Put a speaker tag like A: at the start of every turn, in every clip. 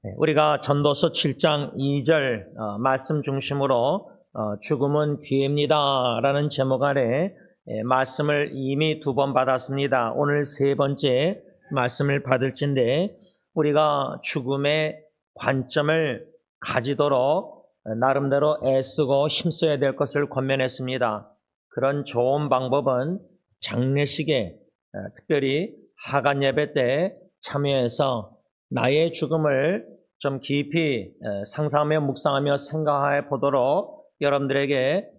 A: 우리가 전도서 7장 2절 말씀 중심으로 죽음은 기회입니다 라는 제목 아래 말씀을 이미 2번 받았습니다. 오늘 3번째 말씀을 받을진데, 우리가 죽음의 관점을 가지도록 나름대로 애쓰고 힘써야 될 것을 권면했습니다. 그런 좋은 방법은 장례식에, 특별히 하간 예배 때 참여해서 나의 죽음을 좀 깊이 상상하며 묵상하며 생각해 보도록 여러분들에게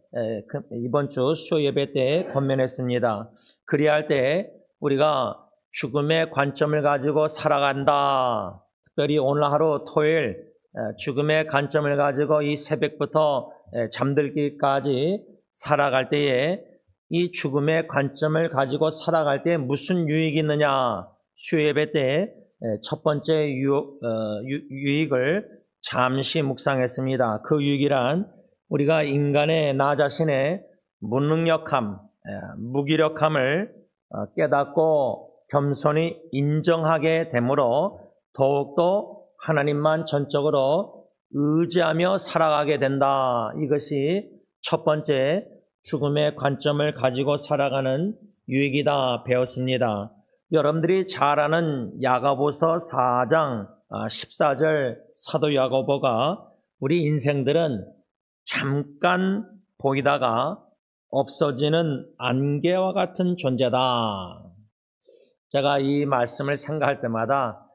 A: 이번 주 수요 예배 때 권면했습니다. 그리할 때 우리가 죽음의 관점을 가지고 살아간다. 특별히 오늘 하루 토요일 죽음의 관점을 가지고 이 새벽부터 잠들기까지 살아갈 때에 이 죽음의 관점을 가지고 살아갈 때 무슨 유익이 있느냐, 수요 예배 때 첫 번째 유익을 잠시 묵상했습니다. 그 유익이란 우리가 인간의 나 자신의 무능력함, 무기력함을 깨닫고 겸손히 인정하게 되므로 더욱더 하나님만 전적으로 의지하며 살아가게 된다. 이것이 첫 번째 죽음의 관점을 가지고 살아가는 유익이다 배웠습니다. 여러분들이 잘 아는 야고보서 4장 14절 사도 야고보가 우리 인생들은 잠깐 보이다가 없어지는 안개와 같은 존재다. 제가 이 말씀을 생각할 때마다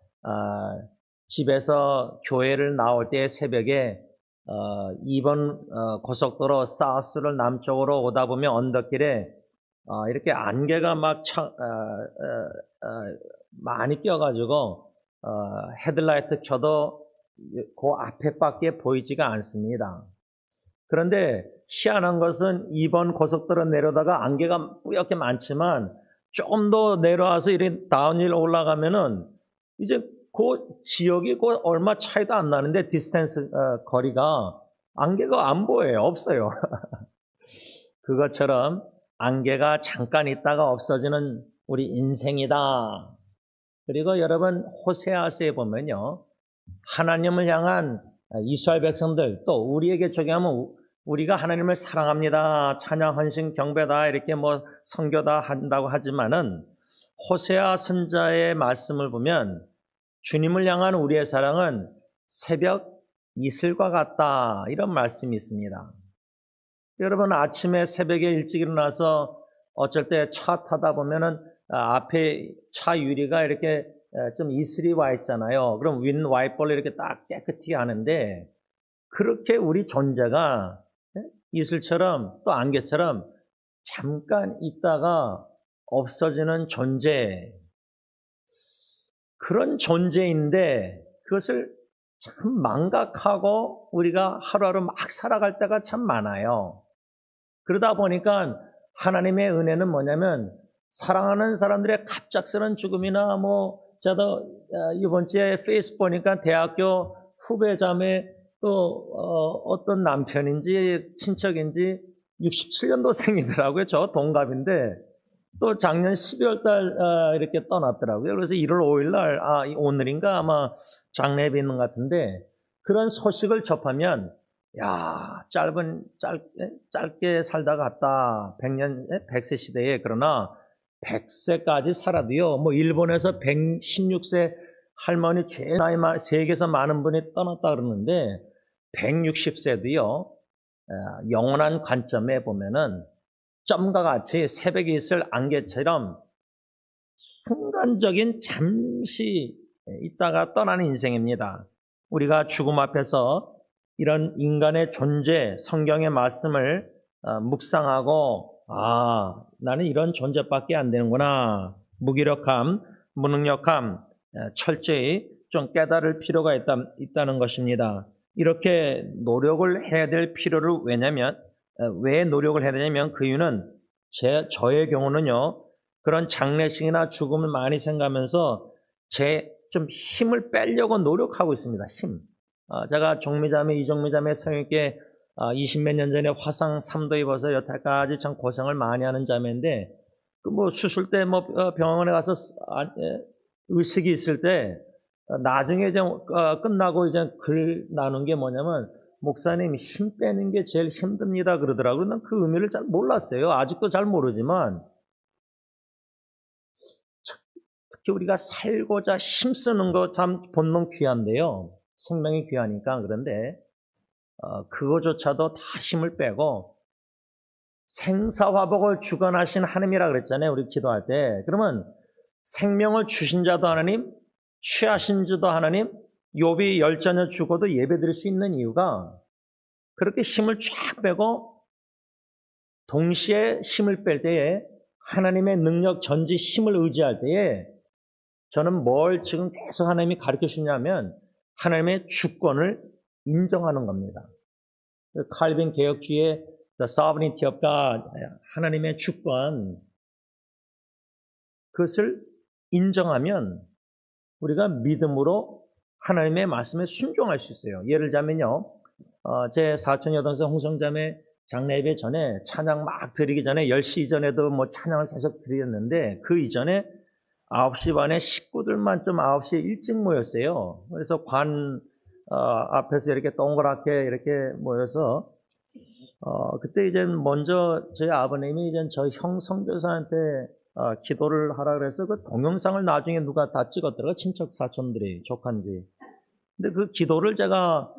A: 집에서 교회를 나올 때 새벽에 2번 고속도로 사우스를 남쪽으로 오다 보면 언덕길에 이렇게 안개가 막 많이 껴가지고 헤드라이트 켜도 그 앞에밖에 보이지가 않습니다. 그런데 희한한 것은 2번 고속도로 내려다가 안개가 뿌옇게 많지만 좀 더 내려와서 이렇게 다운힐 올라가면은 이제 그 지역이 그 얼마 차이도 안 나는데 디스턴스 거리가 안개가 안 보여요. 없어요. 그것처럼 안개가 잠깐 있다가 없어지는 우리 인생이다. 그리고 여러분 호세아서에 보면요, 하나님을 향한 이스라엘 백성들, 또 우리에게 적용하면 우리가 하나님을 사랑합니다, 찬양, 헌신, 경배다 이렇게 뭐 선교다 한다고 하지만은 호세아 선자의 말씀을 보면 주님을 향한 우리의 사랑은 새벽 이슬과 같다, 이런 말씀이 있습니다. 여러분 아침에 새벽에 일찍 일어나서 어쩔 때 차 타다 보면은 앞에 차 유리가 이렇게 좀 이슬이 와 있잖아요. 그럼 윈 와이퍼를 이렇게 딱 깨끗이 하는데, 그렇게 우리 존재가 이슬처럼 또 안개처럼 잠깐 있다가 없어지는 존재, 그런 존재인데 그것을 참 망각하고 우리가 하루하루 막 살아갈 때가 참 많아요. 그러다 보니까 하나님의 은혜는 뭐냐면, 사랑하는 사람들의 갑작스러운 죽음이나 저도 이번 주에 페이스북 보니까 대학교 후배 자매 또 어떤 남편인지 친척인지 67년도생이더라고요. 저 동갑인데 또 작년 12월 달 이렇게 떠났더라고요. 그래서 1월 5일 날 오늘인가 아마 장례비 있는 것 같은데, 그런 소식을 접하면 야, 짧게 살다 갔다. 100세 시대에. 그러나 100세까지 살아도요, 일본에서 116세 할머니 제일 나이 세계에서 많은 분이 떠났다 그러는데, 160세도요, 영원한 관점에 보면은 점과 같이 새벽에 있을 안개처럼 순간적인 잠시 있다가 떠나는 인생입니다. 우리가 죽음 앞에서 이런 인간의 존재, 성경의 말씀을 묵상하고, 나는 이런 존재밖에 안 되는구나, 무기력함, 무능력함, 철저히 좀 깨달을 필요가 있다는 것입니다. 이렇게 노력을 해야 될 필요를, 왜 노력을 해야 되냐면, 그 이유는 저의 경우는요, 그런 장례식이나 죽음을 많이 생각하면서 좀 힘을 빼려고 노력하고 있습니다. 힘. 제가 종미자매, 이종미자매 성님께 20몇 년 전에 화상 3도 입어서 여태까지 참 고생을 많이 하는 자매인데, 수술 때 병원에 가서 의식이 있을 때 나중에 이제 끝나고 이제 글 나눈 게 뭐냐면 목사님 힘 빼는 게 제일 힘듭니다 그러더라고요. 난 그 의미를 잘 몰랐어요. 아직도 잘 모르지만 특히 우리가 살고자 힘쓰는 거 참 본능 귀한데요. 생명이 귀하니까. 그런데 그거조차도 다 힘을 빼고 생사화복을 주관하신 하나님이라 그랬잖아요. 우리 기도할 때. 그러면 생명을 주신 자도 하나님, 취하신 자도 하나님, 욥이 10자녀 죽어도 예배드릴 수 있는 이유가 그렇게 힘을 쫙 빼고 동시에 힘을 뺄 때에 하나님의 능력 전지 힘을 의지할 때에 저는 뭘 지금 계속 하나님이 가르쳐 주냐면 하나님의 주권을 인정하는 겁니다. 칼빈 개혁주의의 The Sovereignty of God, 하나님의 주권, 그것을 인정하면 우리가 믿음으로 하나님의 말씀에 순종할 수 있어요. 예를 들자면요, 제 사촌 여동생 홍성자매 장례 예배 전에 찬양 막 드리기 전에 10시 이전에도 뭐 찬양을 계속 드렸는데 그 이전에 9시 반에 식구들만 좀 9시에 일찍 모였어요. 그래서 관 앞에서 이렇게 동그랗게 이렇게 모여서 그때 이제 먼저 저희 아버님이 이제 저희 형 선교사한테 기도를 하라 그래서 그 동영상을 나중에 누가 다 찍었더라고요. 친척 사촌들이 조카인지. 근데 그 기도를 제가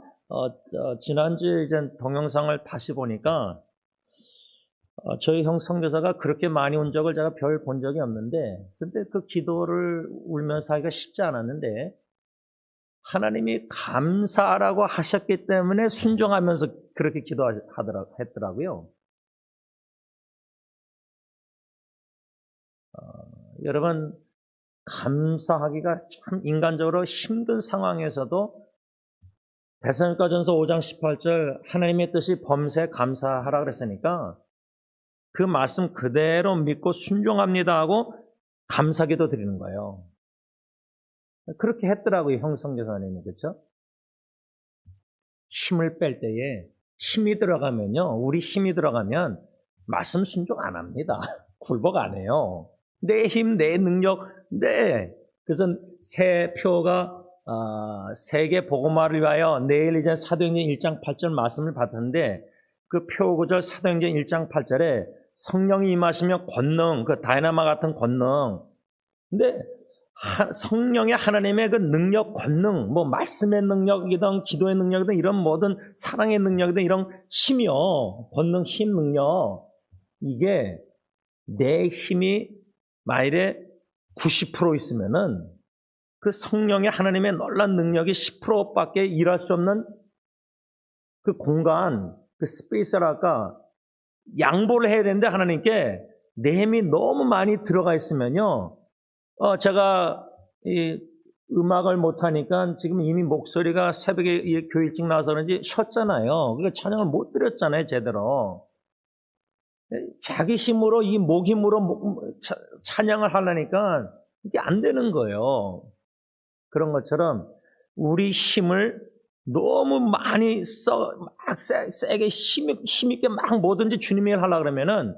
A: 지난주에 이제 동영상을 다시 보니까 저희 형 선교사가 그렇게 많이 온 적을 제가 별 본 적이 없는데 근데 그 기도를 울면서 하기가 쉽지 않았는데 하나님이 감사하라고 하셨기 때문에 순종하면서 그렇게 했더라고요. 여러분 감사하기가 참 인간적으로 힘든 상황에서도 데살로니가전서 5장 18절 하나님의 뜻이 범사에 감사하라 그랬으니까 그 말씀 그대로 믿고 순종합니다 하고 감사기도 드리는 거예요. 그렇게 했더라고요, 형 선교사님이. 그렇죠? 힘을 뺄 때에 힘이 들어가면요. 우리 힘이 들어가면 말씀 순종 안 합니다. 굴복 안 해요. 내 힘, 내 능력, 그래서 새 표가 세계 복음화를 위하여 내일 이제 사도행전 1장 8절 말씀을 받았는데 그 표 구절 사도행전 1장 8절에 성령이 임하시며 권능, 그 다이나마 같은 권능. 근데 성령의 하나님의 그 능력, 권능, 뭐 말씀의 능력이든 기도의 능력이든 이런 모든 사랑의 능력이든 이런 힘이요. 권능, 힘, 능력. 이게 내 힘이 만일에 90% 있으면은 그 성령의 하나님의 놀라운 능력이 10%밖에 일할 수 없는 그 공간, 그 스페이스랄까 양보를 해야 되는데 하나님께 내 힘이 너무 많이 들어가 있으면요. 제가 이 음악을 못하니까 지금 이미 목소리가 새벽에 교회 일찍 나와서 그런지 쉬었잖아요. 그러니까 찬양을 못 드렸잖아요, 제대로. 자기 힘으로, 이 목 힘으로 찬양을 하려니까 이게 안 되는 거예요. 그런 것처럼 우리 힘을 너무 많이 막 세게 힘있게 막 뭐든지 주님의 일을 하려고 그러면은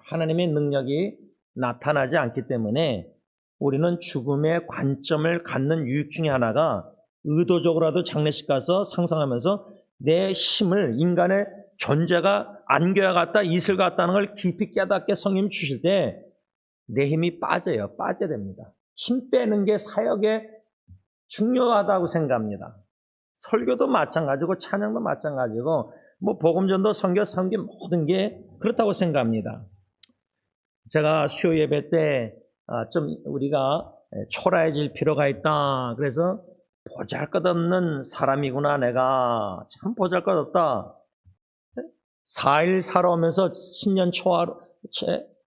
A: 하나님의 능력이 나타나지 않기 때문에 우리는 죽음의 관점을 갖는 유익 중에 하나가 의도적으로라도 장례식 가서 상상하면서 내 힘을 인간의 존재가 안개와 같다, 이슬 같다는 걸 깊이 깨닫게 성령님 주실 때 내 힘이 빠져야 됩니다. 힘 빼는 게 사역에 중요하다고 생각합니다. 설교도 마찬가지고 찬양도 마찬가지고 뭐 복음전도 선교 모든 게 그렇다고 생각합니다. 제가 수요 예배 때 좀 우리가 초라해질 필요가 있다. 그래서 보잘것없는 사람이구나 내가 참 보잘것없다. 4일 살아오면서 신년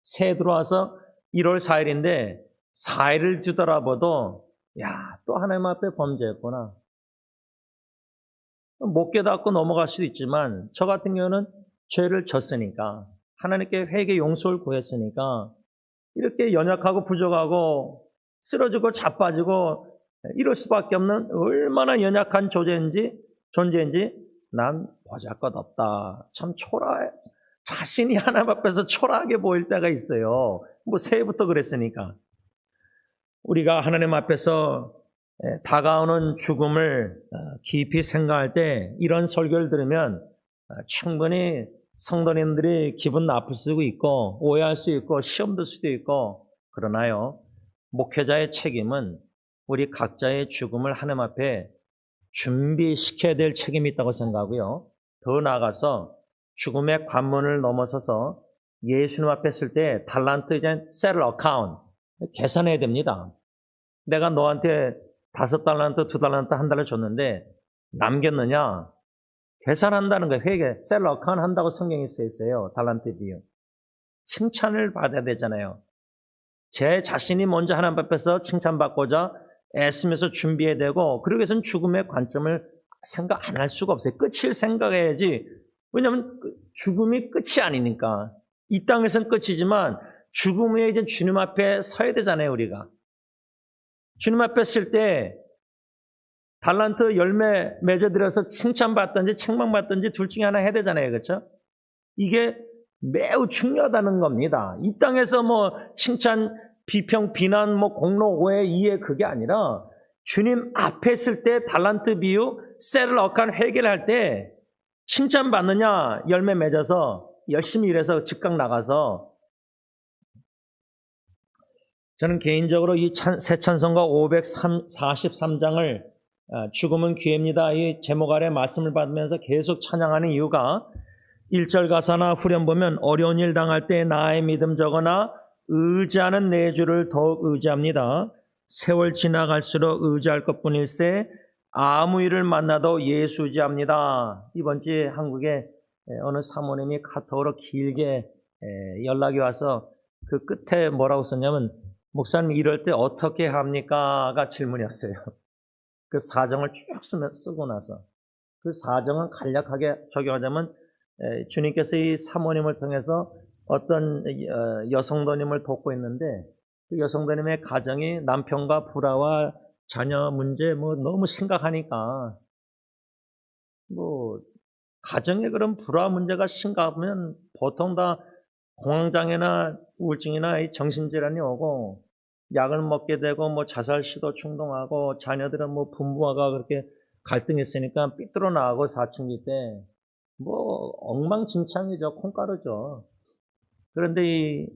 A: 새해 들어와서 1월 4일인데 4일을 뒤돌아봐도 야, 또 하나님 앞에 범죄했구나. 못 깨닫고 넘어갈 수도 있지만 저 같은 경우는 죄를 졌으니까 하나님께 회개 용서를 구했으니까 이렇게 연약하고 부족하고 쓰러지고 자빠지고 이럴 수밖에 없는 얼마나 연약한 존재인지 난 보잘것없다. 참 초라해. 자신이 하나님 앞에서 초라하게 보일 때가 있어요. 뭐 새해부터 그랬으니까. 우리가 하나님 앞에서 다가오는 죽음을 깊이 생각할 때 이런 설교를 들으면 충분히 성도님들이 기분 나쁠 수도 있고 오해할 수 있고 시험 들 수도 있고, 그러나요, 목회자의 책임은 우리 각자의 죽음을 하나님 앞에 준비시켜야 될 책임이 있다고 생각하고요. 더 나아가서 죽음의 관문을 넘어서서 예수님 앞에 쓸 때 달란트 이제 settle account 계산해야 됩니다. 내가 너한테 5달란트, 2달란트 한 달을 줬는데 남겼느냐? 계산한다는 거예요. 회계, settle account 한다고 성경에 써 있어요. 달란트 비유. 칭찬을 받아야 되잖아요. 제 자신이 먼저 하나님 앞에서 칭찬받고자 애쓰면서 준비해야 되고, 그러기 위해서는 죽음의 관점을 생각 안 할 수가 없어요. 끝을 생각해야지. 왜냐하면 죽음이 끝이 아니니까. 이 땅에서는 끝이지만 죽음 후에 이제 주님 앞에 서야 되잖아요, 우리가. 주님 앞에 쓸 때 달란트 열매 맺어들여서 칭찬받든지 책망받든지 둘 중에 하나 해야 되잖아요, 그렇죠? 이게 매우 중요하다는 겁니다. 이 땅에서 뭐 칭찬, 비평, 비난, 뭐 공로, 오해, 이해, 그게 아니라 주님 앞에 쓸 때 달란트 비유, 셀을 억한 해결할 때 칭찬받느냐, 열매 맺어서 열심히 일해서 즉각 나가서. 저는 개인적으로 이 새 찬송가 543장을 죽음은 기회입니다, 이 제목 아래 말씀을 받으면서 계속 찬양하는 이유가 1절 가사나 후렴 보면 어려운 일 당할 때 나의 믿음 적어나 의지하는 내 주를 더욱 의지합니다. 세월 지나갈수록 의지할 것뿐일세 아무 일을 만나도 예수 의지합니다. 이번 주에 한국에 어느 사모님이 카톡으로 길게 연락이 와서 그 끝에 뭐라고 썼냐면, 목사님 이럴 때 어떻게 합니까? 가 질문이었어요. 그 사정을 쭉 쓰고 나서 그 사정은 간략하게 적용하자면, 주님께서 이 사모님을 통해서 어떤 여성도님을 돕고 있는데, 그 여성도님의 가정이 남편과 불화와 자녀 문제 뭐 너무 심각하니까, 뭐 가정에 그런 불화 문제가 심각하면 보통 다 공황장애나 우울증이나 정신질환이 오고 약을 먹게 되고 뭐 자살 시도 충동하고, 자녀들은 뭐 부모가 그렇게 갈등이 있으니까 삐뚤어 나가고 사춘기 때 뭐 엉망진창이죠. 콩가루죠. 그런데 이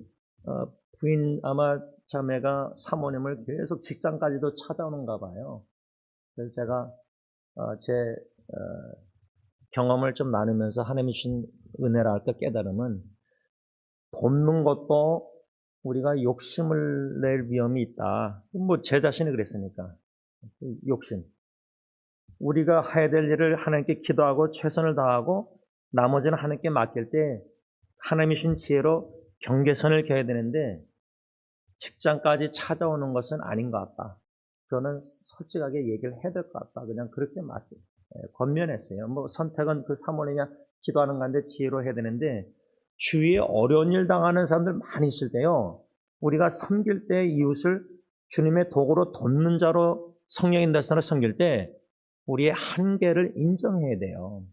A: 부인 아마 자매가 사모님을 계속 직장까지도 찾아오는가 봐요. 그래서 제가 제 경험을 좀 나누면서 하나님이 주신 은혜라 할까, 깨달음은, 돕는 것도 우리가 욕심을 낼 위험이 있다. 뭐 제 자신이 그랬으니까. 욕심. 우리가 해야 될 일을 하나님께 기도하고 최선을 다하고 나머지는 하나님께 맡길 때 하나님이 주신 지혜로 경계선을 겨야 되는데, 직장까지 찾아오는 것은 아닌 것 같다. 저는 솔직하게 얘기를 해야 될 것 같다. 그냥 그렇게 권면했어요. 뭐 선택은 그 사모님이 기도하는 가운데 지혜로 해야 되는데, 주위에 어려운 일 당하는 사람들 많이 있을 때요, 우리가 섬길 때 이웃을 주님의 도구로 돕는 자로 성령인 대상을 섬길 때 우리의 한계를 인정해야 돼요.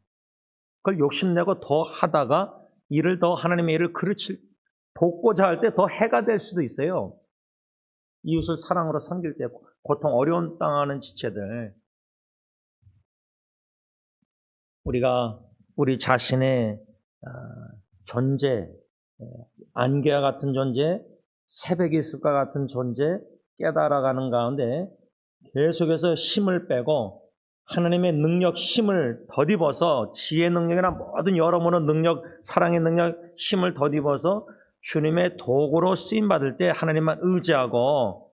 A: 그걸 욕심내고 더 하다가 일을 더 하나님의 일을 돕고자 할 때 더 해가 될 수도 있어요. 이웃을 사랑으로 섬길 때 고통, 어려움 당하는 지체들, 우리가 우리 자신의 존재, 안개와 같은 존재, 새벽이 있을까 같은 존재 깨달아가는 가운데 계속해서 힘을 빼고 하나님의 능력, 힘을 덧입어서, 지혜 능력이나 모든 여러모로 능력, 사랑의 능력, 힘을 덧입어서 주님의 도구로 쓰임받을 때 하나님만 의지하고,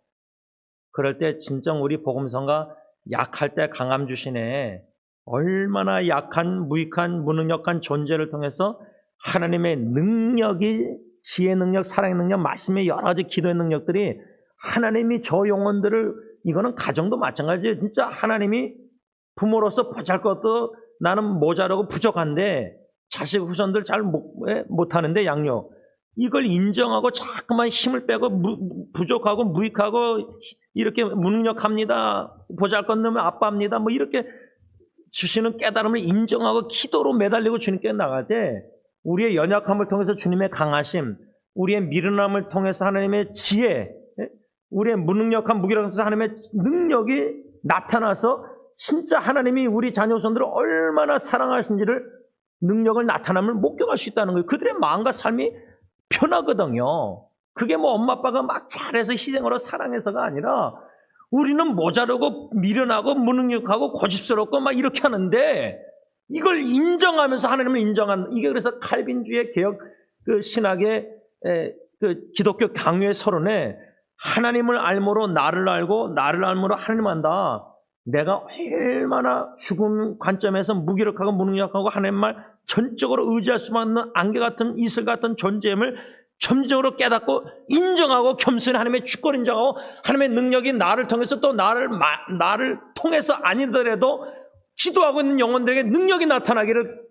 A: 그럴 때 진정 우리 복음성가 약할 때 강함 주시네, 얼마나 약한, 무익한, 무능력한 존재를 통해서 하나님의 능력이, 지혜 능력, 사랑의 능력, 말씀의 여러 가지 기도의 능력들이, 하나님이 저 영혼들을, 이거는 가정도 마찬가지예요. 진짜 하나님이 부모로서 보잘것도 나는 모자라고 부족한데 자식 후손들 잘 못하는데 양육, 이걸 인정하고 자꾸만 힘을 빼고 부족하고 무익하고 이렇게 무능력합니다, 보잘것없는 아빠입니다, 뭐 이렇게 주시는 깨달음을 인정하고 기도로 매달리고 주님께 나갈 때 우리의 연약함을 통해서 주님의 강하심, 우리의 미련함을 통해서 하나님의 지혜, 우리의 무능력한 무기력함을 통해서 하나님의 능력이 나타나서 진짜 하나님이 우리 자녀손들을 얼마나 사랑하신지를 능력을 나타남을 목격할 수 있다는 거예요. 그들의 마음과 삶이 편하거든요. 그게 뭐 엄마 아빠가 막 잘해서 희생으로 사랑해서가 아니라 우리는 모자르고 미련하고 무능력하고 고집스럽고 막 이렇게 하는데 이걸 인정하면서 하나님을 인정한 이게 그래서 칼빈주의 개혁 그 신학의 그 기독교 강요의 서론에 하나님을 알므로 나를 알고 나를 알므로 하나님 안다. 내가 얼마나 죽음 관점에서 무기력하고 무능력하고 하나님만 전적으로 의지할 수만 있는 안개 같은 이슬 같은 존재임을 점적으로 깨닫고 인정하고 겸손히 하나님의 주권 인정하고 하나님의 능력이 나를 통해서 또 나를 통해서 아니더라도 기도하고 있는 영혼들에게 능력이 나타나기를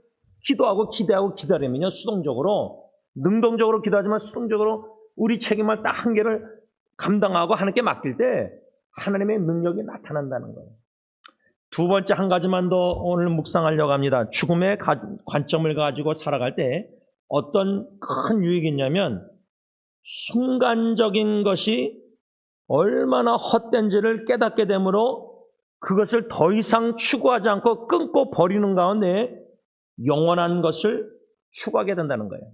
A: 기도하고 기대하고 기다리면요 수동적으로 능동적으로 기도하지만 수동적으로 우리 책임을 딱 한계를 감당하고 하나님께 맡길 때 하나님의 능력이 나타난다는 거예요. 두 번째 한 가지만 더 오늘 묵상하려고 합니다. 죽음의 관점을 가지고 살아갈 때 어떤 큰 유익이 있냐면 순간적인 것이 얼마나 헛된지를 깨닫게 되므로 그것을 더 이상 추구하지 않고 끊고 버리는 가운데 영원한 것을 추구하게 된다는 거예요.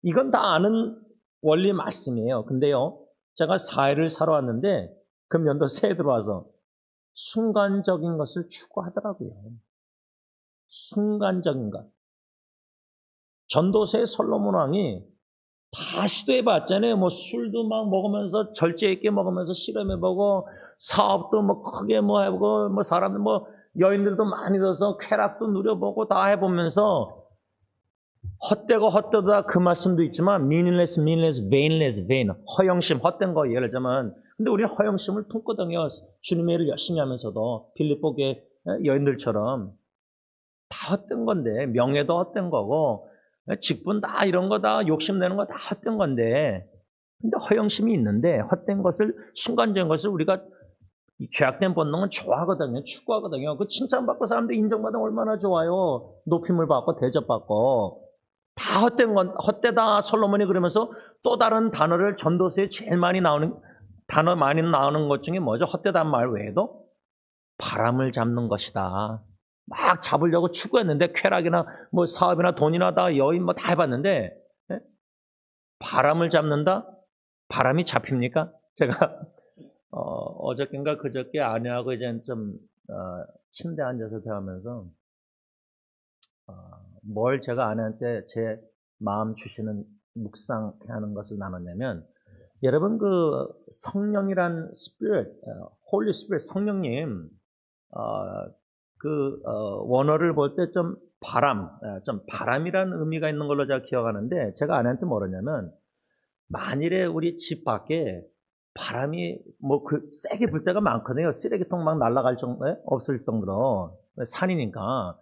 A: 이건 다 아는 원리 말씀이에요. 근데요, 제가 사회를 살아왔는데 금년도 새해 들어와서 순간적인 것을 추구하더라고요. 순간적인 것. 전도서의 솔로몬 왕이 다 시도해봤잖아요. 뭐 술도 막 먹으면서 절제 있게 먹으면서 실험해보고 사업도 뭐 크게 뭐 해보고 뭐 사람들 뭐 여인들도 많이 들어서 쾌락도 누려보고 다 해보면서 헛되고 헛되다 그 말씀도 있지만 meaningless, vain. 허영심, 헛된 거 예를 들자면 근데 우리는 허영심을 품거든요. 주님의 일을 열심히 하면서도 빌립보의 여인들처럼 다 헛된 건데 명예도 헛된 거고 직분 다 이런 거 다 욕심내는 거 다 헛된 건데 근데 허영심이 있는데 헛된 것을 순간적인 것을 우리가 죄악된 본능은 좋아하거든요. 추구하거든요. 그 칭찬받고 사람들 인정받으면 얼마나 좋아요. 높임을 받고 대접받고 다 헛된 건 헛되다 솔로몬이 그러면서 또 다른 단어를 전도서에 제일 많이 나오는 단어 많이 나오는 것 중에 뭐죠? 헛되다는 말 외에도 바람을 잡는 것이다. 막 잡으려고 추구했는데 쾌락이나 뭐 사업이나 돈이나 다 여인 뭐 다 해봤는데 바람을 잡는다? 바람이 잡힙니까? 제가 어저께인가 그저께 아내하고 이제 좀 침대에 앉아서 대하면서 뭘 제가 아내한테 제 마음 주시는 묵상하는 것을 나눴냐면 여러분 그 성령이란 스피릿, 홀리 스피릿 성령님 원어를 볼 때 좀 바람이라는 의미가 있는 걸로 제가 기억하는데 제가 아내한테 뭐랬냐면 만일에 우리 집 밖에 바람이 뭐 세게 불 때가 많거든요. 쓰레기통 막 날아갈 정도에 없을 정도로 산이니까.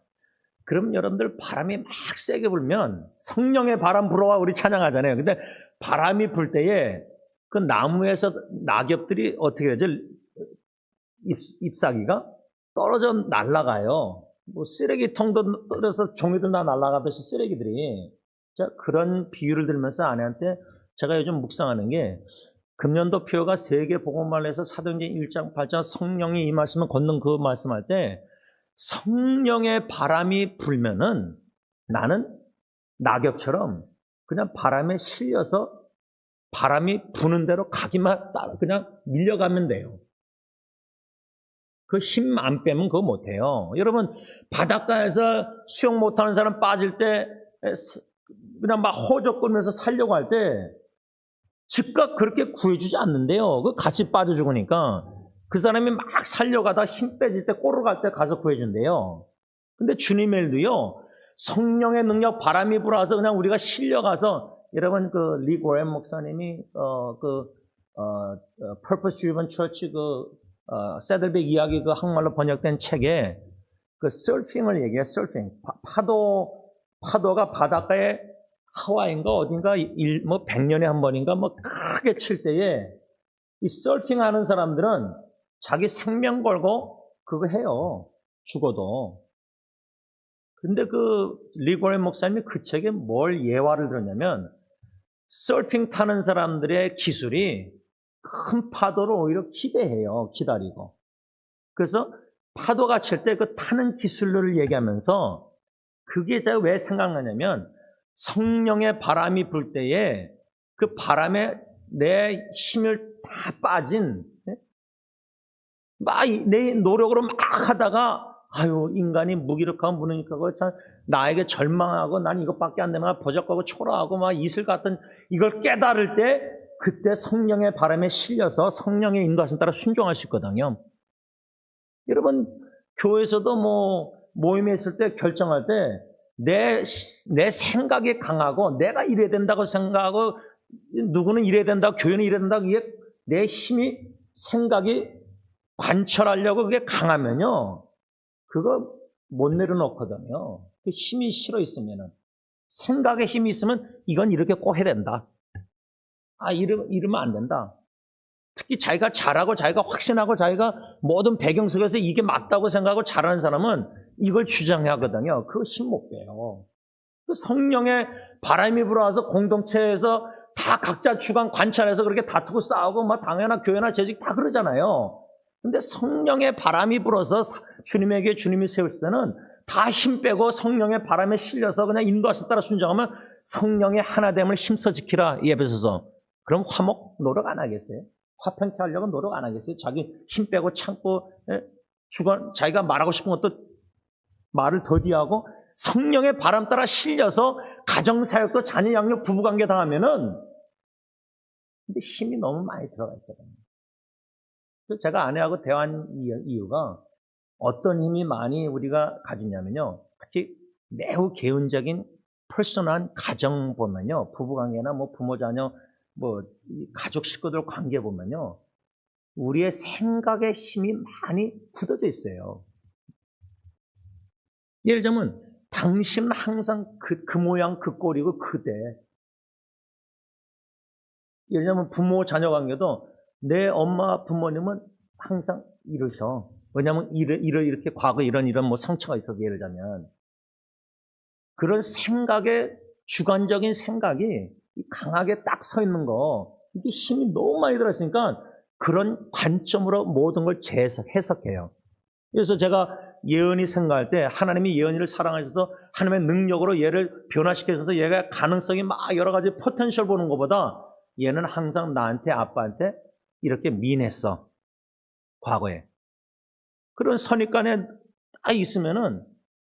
A: 그럼 여러분들 바람이 막 세게 불면 성령의 바람 불어와 우리 찬양하잖아요. 근데 바람이 불 때에 그 나무에서 낙엽들이 어떻게 되죠? 잎사귀가 떨어져 날아가요. 뭐 쓰레기통도 떨어져서 종이들 다 날아가듯이 쓰레기들이. 자, 그런 비유를 들면서 아내한테 제가 요즘 묵상하는 게 금년도 표가 세계 복음만에서 사도행전 1장 8장 성령이 임하시면 걷는 그 말씀할 때 성령의 바람이 불면은 나는 낙엽처럼 그냥 바람에 실려서 바람이 부는 대로 가기만 그냥 밀려가면 돼요. 그 힘 안 빼면 그거 못해요. 여러분 바닷가에서 수영 못하는 사람 빠질 때 그냥 막 호적거리면서 살려고 할 때 즉각 그렇게 구해주지 않는데요. 그 같이 빠져 죽으니까 그 사람이 막 살려가다 힘 빼질 때 꼬르 갈 때 가서 구해준대요. 근데 주님의 일도요. 성령의 능력 바람이 불어와서 그냥 우리가 실려가서 여러분 그 리 고렌 목사님이 Purpose Driven Church 세들백 이야기 그 한국말로 번역된 책에 그 서핑을 얘기해요. 서핑 파도가 바닷가에 하와이인가 어딘가 뭐 100년에 한 번인가 뭐 크게 칠 때에 이 서핑하는 사람들은 자기 생명 걸고 그거 해요. 죽어도. 근데 그 리고렌 목사님이 그 책에 뭘 예화를 들었냐면 서핑 타는 사람들의 기술이 큰 파도를 오히려 기대해요. 기다리고. 그래서 파도가 칠 때 그 타는 기술을 얘기하면서 그게 제가 왜 생각나냐면 성령의 바람이 불 때에 그 바람에 내 힘을 다 빠진 막 내 노력으로 막 하다가 아유 인간이 무기력하고 무능력하고 참 나에게 절망하고 난 이것밖에 안 되면 버적하고 초라하고 막 이슬 같은 이걸 깨달을 때 그때 성령의 바람에 실려서 성령의 인도하심 따라 순종할 수 있거든요. 여러분 교회에서도 뭐 모임에 있을 때 결정할 때 내 생각이 강하고 내가 이래야 된다고 생각하고 누구는 이래야 된다고 교회는 이래야 된다고 이게 내 힘이 생각이 관철하려고 그게 강하면요 그거 못 내려놓거든요. 그 힘이 실어 있으면은 생각에 힘이 있으면 이건 이렇게 꼭 해야 된다. 이러면 안 된다. 특히 자기가 잘하고 자기가 확신하고 자기가 모든 배경 속에서 이게 맞다고 생각하고 잘하는 사람은 이걸 주장해야 하거든요. 그거 힘 못 빼요. 그 성령의 바람이 불어와서 공동체에서 다 각자 주관 관찰해서 그렇게 다투고 싸우고 막 당회나 교회나 재직 다 그러잖아요. 근데 성령의 바람이 불어서 주님에게 주님이 세우실 때는 다 힘 빼고 성령의 바람에 실려서 그냥 인도하심 따라 순종하면 성령의 하나됨을 힘써 지키라 에베소서. 그럼 화목 노력 안 하겠어요? 화평케 하려고 노력 안 하겠어요? 자기 힘 빼고 참고 자기가 말하고 싶은 것도 말을 더디하고 성령의 바람 따라 실려서 가정사역도 자녀 양육 부부관계 당하면은 근데 힘이 너무 많이 들어가 있거든요. 그래서 제가 아내하고 대화한 이유가 어떤 힘이 많이 우리가 가지냐면요. 특히 매우 개인적인 퍼스널한 가정 보면요. 부부관계나 뭐 부모 자녀 뭐 가족 식구들 관계 보면요. 우리의 생각의 힘이 많이 굳어져 있어요. 예를 들자면 당신은 항상 그 모양 그 꼴이고 그대. 예를 들자면 부모 자녀 관계도 내 엄마 부모님은 항상 이러셔. 왜냐하면 이렇게 과거 이런 뭐 상처가 있어서 예를 들자면 그런 생각의 주관적인 생각이 강하게 딱 서 있는 거 이게 힘이 너무 많이 들어있으니까 그런 관점으로 모든 걸 해석해요. 그래서 제가 예언이 생각할 때 하나님이 예언이를 사랑하셔서 하나님의 능력으로 얘를 변화시켜줘서 얘가 가능성이 막 여러 가지 포텐셜 보는 것보다 얘는 항상 나한테 아빠한테 이렇게 미인했어. 과거에. 그런 선입관에 딱 있으면은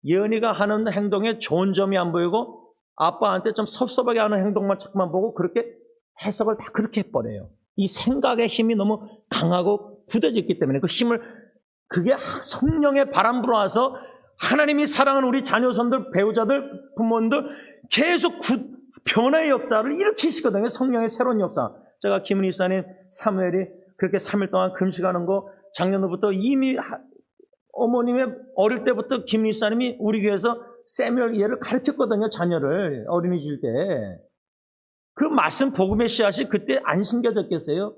A: 예언이가 하는 행동에 좋은 점이 안 보이고 아빠한테 좀 섭섭하게 하는 행동만 자꾸만 보고 그렇게 해석을 다 그렇게 해버려요. 이 생각의 힘이 너무 강하고 굳어져 있기 때문에 그 힘을 그게 성령의 바람 불어와서 하나님이 사랑하는 우리 자녀손들, 배우자들, 부모님들 계속 변화의 역사를 일으키시거든요. 성령의 새로운 역사. 제가 김은희 집사님 사무엘이 그렇게 3일 동안 금식하는 거 작년부터 이미 어머님의 어릴 때부터 김은희 집사님이 우리 교회에서 세뮤엘 얘를 가르쳤거든요. 자녀를 어린이집 때. 그 말씀 복음의 씨앗이 그때 안 심겨졌겠어요?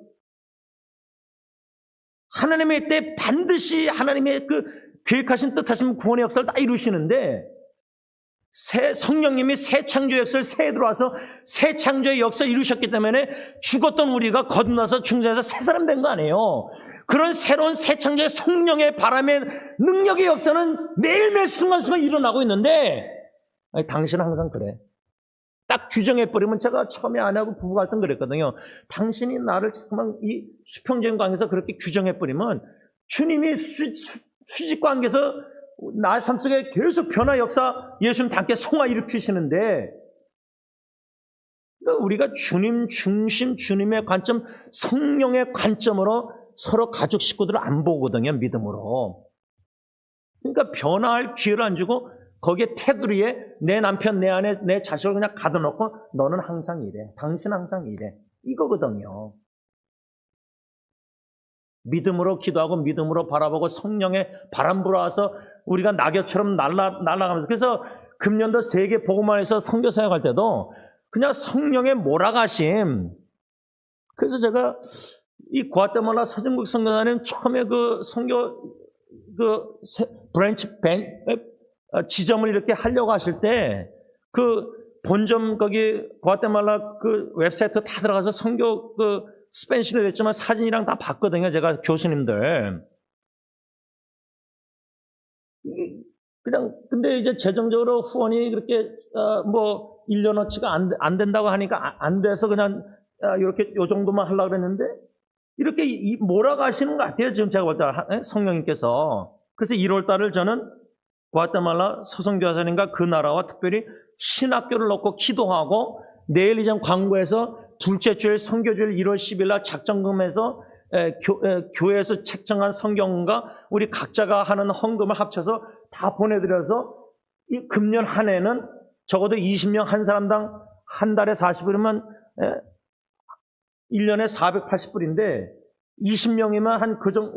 A: 하나님의 때 반드시 하나님의 그 계획하신 뜻하신 구원의 역사를 다 이루시는데 성령님이 새 창조의 역사를 새해 들어와서 새 창조의 역사를 이루셨기 때문에 죽었던 우리가 거듭나서 중생에서 새 사람 된 거 아니에요. 그런 새로운 새 창조의 성령의 바람의 능력의 역사는 매일매일 순간순간 일어나고 있는데 아니, 당신은 항상 그래. 딱 규정해버리면 제가 처음에 아내하고 부부 갈등 그랬거든요. 당신이 나를 자꾸만 이 수평적인 관계에서 그렇게 규정해버리면 주님이 수직 관계에서 나의 삶 속에 계속 변화 역사 예수님 함께 성화 일으키시는데 그러니까 우리가 주님 중심 주님의 관점 성령의 관점으로 서로 가족 식구들을 안 보거든요. 믿음으로. 그러니까 변화할 기회를 안 주고 거기에 테두리에 내 남편, 내 아내, 내 자식을 그냥 가둬놓고 너는 항상 이래. 당신은 항상 이래. 이거거든요. 믿음으로 기도하고 믿음으로 바라보고 성령의 바람 불어와서 우리가 낙엽처럼 날아가면서 그래서 금년도 세계 복음화에서 선교 사역할 때도 그냥 성령의 몰아가심. 그래서 제가 이 과테말라 서진국 선교사님 처음에 그 선교 브랜치 지점을 이렇게 하려고 하실 때 그 본점 거기 과테말라 그 웹사이트 다 들어가서 선교 그 스페니쉬도 됐지만 사진이랑 다 봤거든요. 제가 교수님들. 그냥, 근데 이제 재정적으로 후원이 그렇게, 뭐, 1년어치가 안 된다고 하니까 안 돼서 그냥, 이렇게 요 정도만 하려고 그랬는데, 이렇게 몰아가시는 것 같아요. 지금 제가 볼 때, 성령님께서. 그래서 1월 달을 저는 과테말라 서성교사님과 그 나라와 특별히 신학교를 놓고 기도하고, 내일 이전 광고에서 둘째 주일 선교주일 1월 10일 날 작정금에서 교회에서 책정한 성경과 우리 각자가 하는 헌금을 합쳐서 다 보내드려서 이 금년 한 해는 적어도 20명 한 사람당 한 달에 40불이면 1년에 480불인데 20명이면 한 그 정도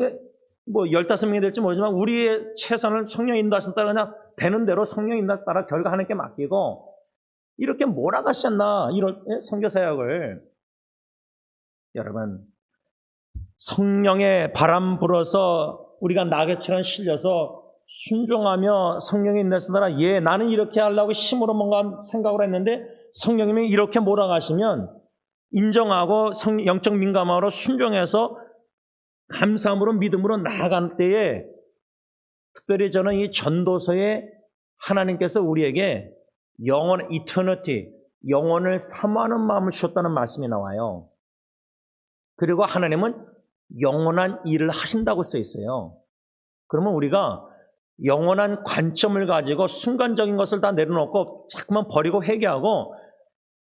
A: 뭐 15명이 될지 모르지만 우리의 최선을 성령 인도하신 따라 그냥 되는 대로 성령 인도 따라 결과 하나님께 맡기고 이렇게 몰아가셨나 이런 선교사역을. 여러분, 성령의 바람 불어서 우리가 낙엽처럼 실려서 순종하며 성령의 인도하신 따라 나는 이렇게 하려고 힘으로 뭔가 생각을 했는데 성령님이 이렇게 몰아가시면 인정하고 영적 민감함으로 순종해서 감사함으로 믿음으로 나아갈 때에 특별히 저는 이 전도서에 하나님께서 우리에게 영원, 이터니티, 영혼을 사모하는 마음을 주셨다는 말씀이 나와요. 그리고 하나님은 영원한 일을 하신다고 써 있어요. 그러면 우리가 영원한 관점을 가지고 순간적인 것을 다 내려놓고 자꾸만 버리고 회개하고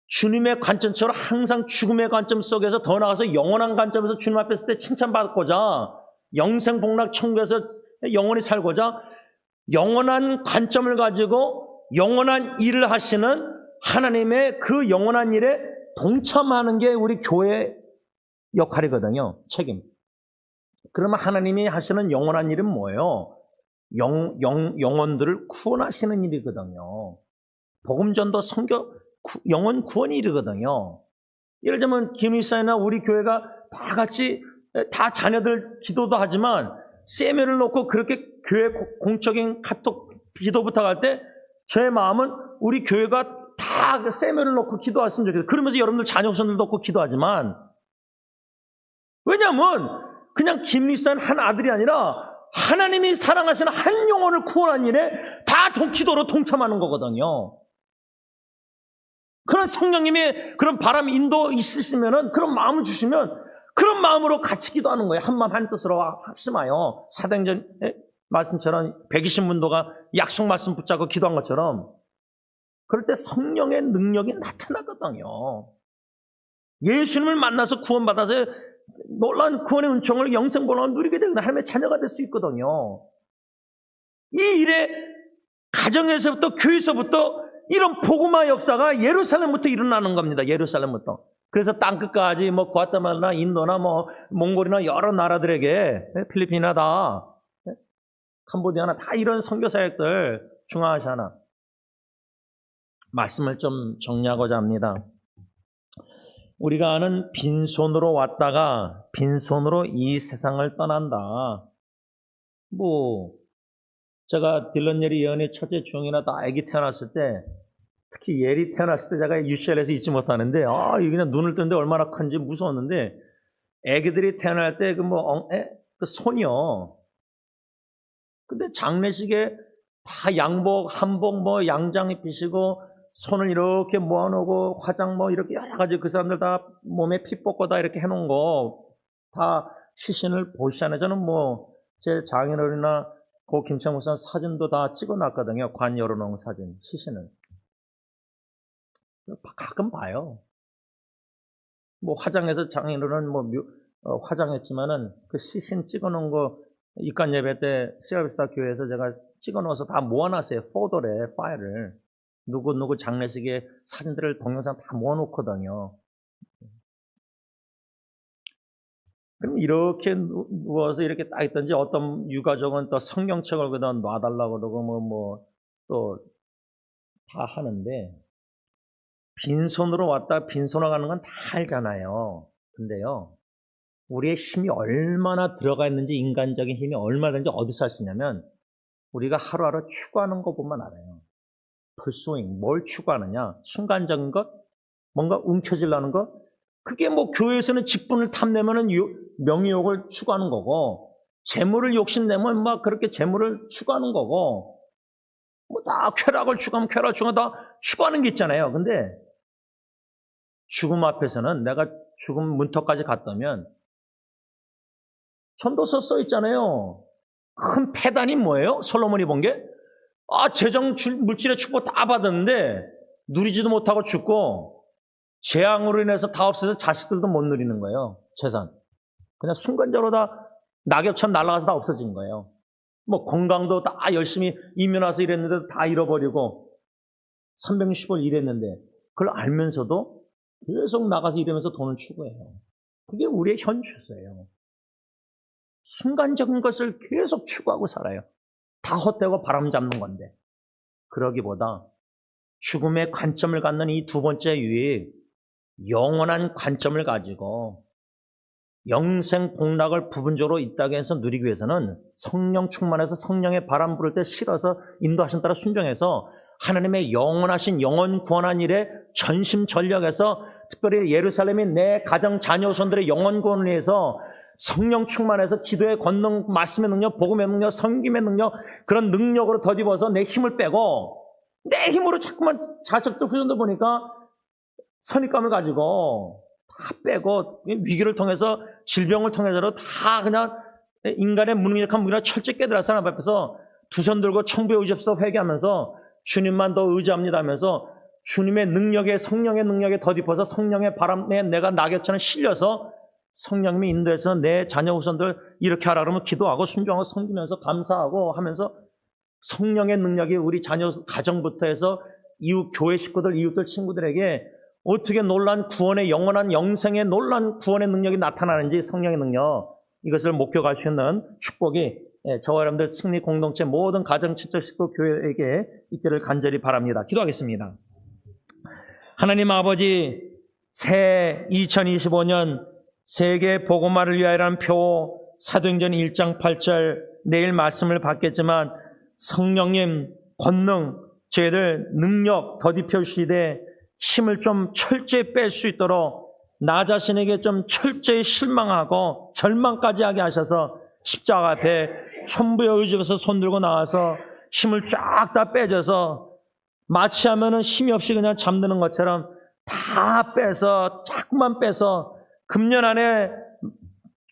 A: 주님의 관점처럼 항상 죽음의 관점 속에서 더 나아가서 영원한 관점에서 주님 앞에 있을 때 칭찬받고자 영생복락 천국에서 영원히 살고자 영원한 관점을 가지고 영원한 일을 하시는 하나님의 그 영원한 일에 동참하는 게 우리 교회의 역할이거든요. 책임. 그러면 하나님이 하시는 영원한 일은 뭐예요? 영혼들을 구원하시는 일이거든요. 복음전도 선교 영혼 구원이 일이거든요. 예를 들면 김일사이나 우리 교회가 다 같이 다 자녀들 기도도 하지만 세미를 놓고 그렇게 교회 공적인 카톡 기도 부탁할 때 저의 마음은 우리 교회가 다 세미를 놓고 기도했으면 좋겠어요. 그러면서 여러분들 자녀손들 놓고 기도하지만 왜냐하면 그냥 김일사는 한 아들이 아니라 하나님이 사랑하시는 한 영혼을 구원한 일에 다 기도로 동참하는 거거든요. 그런 성령님의 그런 바람 인도 있으시면은 그런 마음을 주시면 그런 마음으로 같이 기도하는 거예요. 한 마음 한 뜻으로 합심하여 사도행전 말씀처럼 120문도가 약속 말씀 붙잡고 기도한 것처럼 그럴 때 성령의 능력이 나타나거든요. 예수님을 만나서 구원받아서 놀라운 구원의 은총을 영생복락을 누리게 되는 하나님의 자녀가 될 수 있거든요. 이 일에 가정에서부터 교회에서부터 이런 복음화 역사가 예루살렘부터 일어나는 겁니다. 예루살렘부터. 그래서 땅끝까지 뭐 과테말라나 인도나 뭐 몽골이나 여러 나라들에게 필리핀이나 다 캄보디아나 다 이런 선교 사역들 중앙아시아나 말씀을 좀 정리하고자 합니다. 우리가 아는 빈손으로 왔다가 빈손으로 이 세상을 떠난다. 뭐 제가 딜런 예리 예언의 첫째 중이나 다 아기 태어났을 때 특히 예리 태어났을 때 제가 UCL에서 잊지 못하는데 이게 그냥 눈을 뜨는데 얼마나 큰지 무서웠는데 애기들이 태어날 때 그 손이요. 근데 장례식에 다 양복, 한복 뭐 양장 입히시고 손을 이렇게 모아놓고 화장 뭐 이렇게 여러 가지 그 사람들 다 몸에 피 뽑고 다 이렇게 해놓은 거 다 시신을 보시잖아요. 저는 뭐 제 장인어른이나 고 김창 목사 사진도 다 찍어놨거든요. 관 열어놓은 사진, 시신을. 가끔 봐요. 뭐 화장해서 장인어른 뭐 화장했지만은 그 시신 찍어놓은 거 입관 예배 때 시아비스타 교회에서 제가 찍어놓아서 다 모아놨어요. 포도래 파일을. 누구 장례식에 사진들을 동영상 다 모아놓거든요. 그럼 이렇게 누워서 이렇게 딱 있던지 어떤 유가족은 또 성경책을 그다 놔달라고 그러고 또 다 하는데 빈손으로 왔다 빈손으로 가는 건 다 알잖아요. 근데요, 우리의 힘이 얼마나 들어가 있는지 인간적인 힘이 얼마나 되는지 어디서 알 수 있냐면 우리가 하루하루 추구하는 거 보면 알아요. pursuing, 뭘 추구하느냐? 순간적인 것? 뭔가 움켜쥐려는 것? 그게 뭐 교회에서는 직분을 탐내면은 명예욕을 추구하는 거고 재물을 욕심내면 막 그렇게 재물을 추구하는 거고 뭐 다 쾌락을 추구하면 쾌락을 추구하면 다 추구하는 게 있잖아요. 근데 죽음 앞에서는 내가 죽음 문턱까지 갔다면 전도서 써 있잖아요. 큰 패단이 뭐예요? 솔로몬이 본 게? 재정 물질의 축복 다 받았는데 누리지도 못하고 죽고 재앙으로 인해서 다 없어서 자식들도 못 누리는 거예요. 재산. 그냥 순간적으로 다 낙엽처럼 날아가서 다 없어진 거예요. 뭐 건강도 다 열심히 이민 와서 일했는데 다 잃어버리고 360을 일했는데 그걸 알면서도 계속 나가서 일하면서 돈을 추구해요. 그게 우리의 현 추세예요. 순간적인 것을 계속 추구하고 살아요. 다 헛되고 바람 잡는 건데. 그러기보다 죽음의 관점을 갖는 이 두 번째 유익, 영원한 관점을 가지고 영생 복락을 부분적으로 이 땅에서 누리기 위해서는 성령 충만해서 성령의 바람 부를 때 실어서 인도하신 따라 순종해서 하나님의 영원하신 영원 구원한 일에 전심전력해서 특별히 예루살렘이 내 가정 자녀손들의 영원 구원을 위해서 성령 충만해서 기도의 권능, 말씀의 능력, 복음의 능력, 섬김의 능력, 그런 능력으로 덧입어서 내 힘을 빼고 내 힘으로 자꾸만 자식들 후손들 보니까 선입감을 가지고 다 빼고 위기를 통해서 질병을 통해서도 다 그냥 인간의 무능력한 무기나 철저히 깨달아서 하나님 앞에서 두 손 들고 천부의 의지없어 회개하면서 주님만 더 의지합니다 하면서 주님의 능력에 성령의 능력에 덧입어서 성령의 바람에 내가 낙엽처럼 실려서 성령님이 인도해서 내 자녀 후손들 이렇게 하라 그러면 기도하고 순종하고 섬기면서 감사하고 하면서 성령의 능력이 우리 자녀 가정부터 해서 이웃 교회 식구들, 이웃들 친구들에게 어떻게 놀란 구원의 영원한 영생의 놀란 구원의 능력이 나타나는지 성령의 능력 이것을 목표할 수 있는 축복이 저와 여러분들 승리 공동체 모든 가정 친척 식구 교회에게 있기를 간절히 바랍니다. 기도하겠습니다. 하나님 아버지 새 2025년 세계 복음화를 위하여라는 표 사도행전 1장 8절 내일 말씀을 받겠지만 성령님 권능 저희들 능력 덧입혀 주시되 힘을 좀 철저히 뺄 수 있도록 나 자신에게 좀 철저히 실망하고 절망까지 하게 하셔서 십자가 앞에 천부의 의지에서 손들고 나와서 힘을 쫙 다 빼줘서 마치 하면은 힘이 없이 그냥 잠드는 것처럼 다 빼서 자꾸만 빼서 금년 안에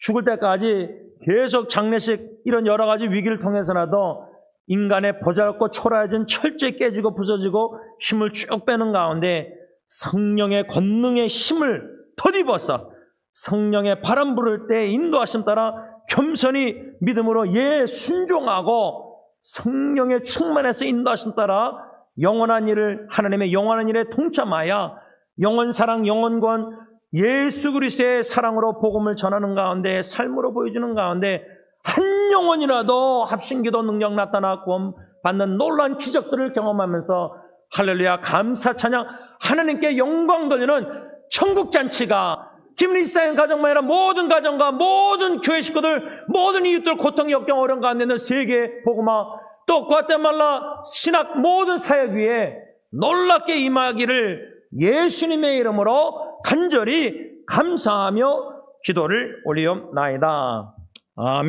A: 죽을 때까지 계속 장례식 이런 여러 가지 위기를 통해서라도 인간의 보잘것 초라해진 철저히 깨지고 부서지고 힘을 쭉 빼는 가운데 성령의 권능의 힘을 덧입어서 성령의 바람 부를 때 인도하심 따라 겸손히 믿음으로 순종하고 성령의 충만해서 인도하심 따라 영원한 일을 하나님의 영원한 일에 동참하여 영원사랑 영원권 예수 그리스도의 사랑으로 복음을 전하는 가운데 삶으로 보여주는 가운데 한 영혼이라도 합심기도 능력 나타나 구원 받는 놀라운 기적들을 경험하면서 할렐루야 감사 찬양 하나님께 영광 돌리는 천국잔치가 김리사형 가정만 아니라 모든 가정과 모든 교회 식구들 모든 이웃들 고통 역경 어려움 가운데 있는 세계 복음화 또 과테말라 신학 모든 사역 위에 놀랍게 임하기를 예수님의 이름으로 간절히 감사하며 기도를 올리옵나이다. 아멘.